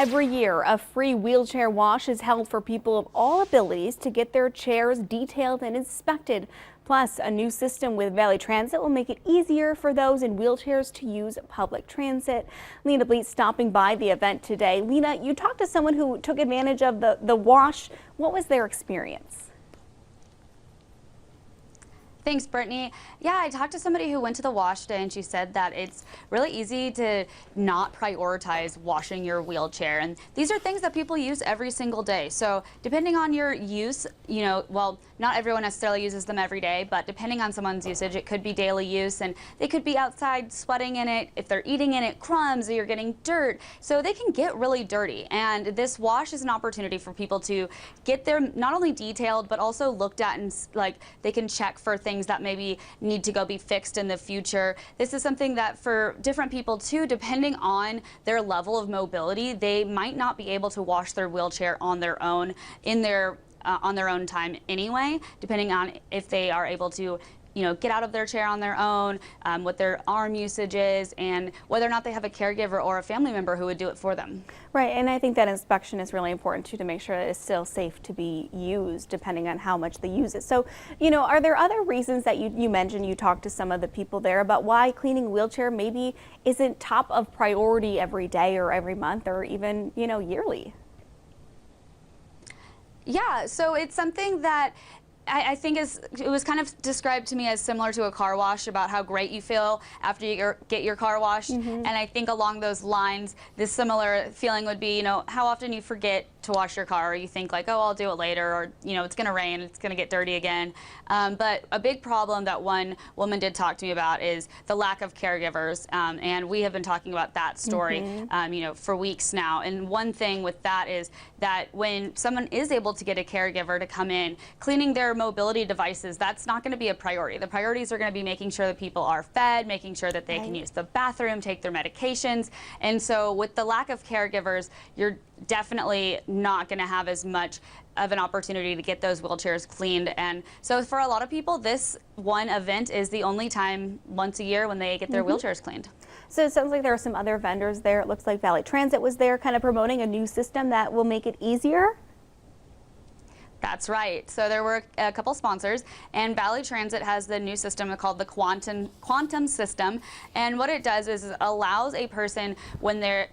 Every year, a free wheelchair wash is held for people of all abilities to get their chairs detailed and inspected. Plus, a new system with Valley Transit will make it easier for those in wheelchairs to use public transit. Lena Blietz stopping by the event today. Lena, you talked to someone who took advantage of the wash. What was their experience? Thanks, Brittany. Yeah, I talked to somebody who went to the wash day and she said that it's really easy to not prioritize washing your wheelchair. And these are things that people use every single day. So depending on your use, well, not everyone necessarily uses them every day, but depending on someone's usage, it could be daily use and they could be outside sweating in it. If they're eating in it, crumbs, or you're getting dirt. So they can get really dirty. And this wash is an opportunity for people to get their not only detailed, but also looked at and they can check for things that maybe need to go be fixed in the future. This is something that for different people too, depending on their level of mobility, they might not be able to wash their wheelchair on their own on their own time anyway, depending on if they are able to get out of their chair on their own, what their arm usage is, and whether or not they have a caregiver or a family member who would do it for them. Right, and I think that inspection is really important too, to make sure that it's still safe to be used depending on how much they use it. So, are there other reasons that you mentioned, you talked to some of the people there about why cleaning a wheelchair maybe isn't top of priority every day or every month or even, yearly? Yeah, so it's something that I think it was kind of described to me as similar to a car wash, about how great you feel after you get your car washed. And I think along those lines, this similar feeling would be, how often you forget to wash your car, or you think like, oh, I'll do it later, or it's going to rain, it's going to get dirty again. But a big problem that one woman did talk to me about is the lack of caregivers, and we have been talking about that story for weeks now. And one thing with that is that when someone is able to get a caregiver to come in, cleaning their mobility devices, that's not going to be a priority. The priorities are going to be making sure that people are fed, making sure that they can use the bathroom, take their medications. And so with the lack of caregivers, you're definitely not going to have as much of an opportunity to get those wheelchairs cleaned. And so for a lot of people, this one event is the only time once a year when they get their wheelchairs cleaned. So it sounds like there are some other vendors there. It looks like Valley Transit was there kind of promoting a new system that will make it easier. That's right. So there were a couple sponsors, and Valley Transit has the new system called the Quantum system. And what it does is it allows a person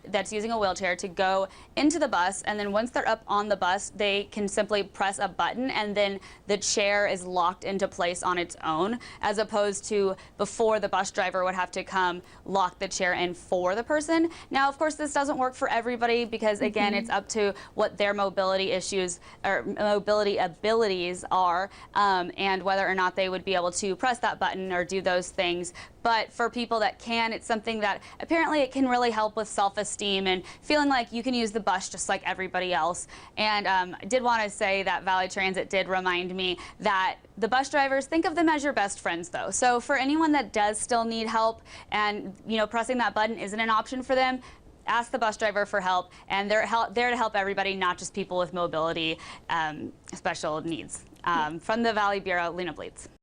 that's using a wheelchair to go into the bus, and then once they're up on the bus, they can simply press a button, and then the chair is locked into place on its own, as opposed to before the bus driver would have to come lock the chair in for the person. Now, of course, this doesn't work for everybody because, again, it's up to what their mobility issues or mobility abilities are, and whether or not they would be able to press that button or do those things. But for people that can, it's something that apparently it can really help with self-esteem and feeling like you can use the bus just like everybody else. And I did want to say that Valley Transit did remind me that the bus drivers, think of them as your best friends though. So for anyone that does still need help and pressing that button isn't an option for them, ask the bus driver for help, and they're there to help everybody, not just people with mobility special needs. From the Valley Bureau, Lena Blietz.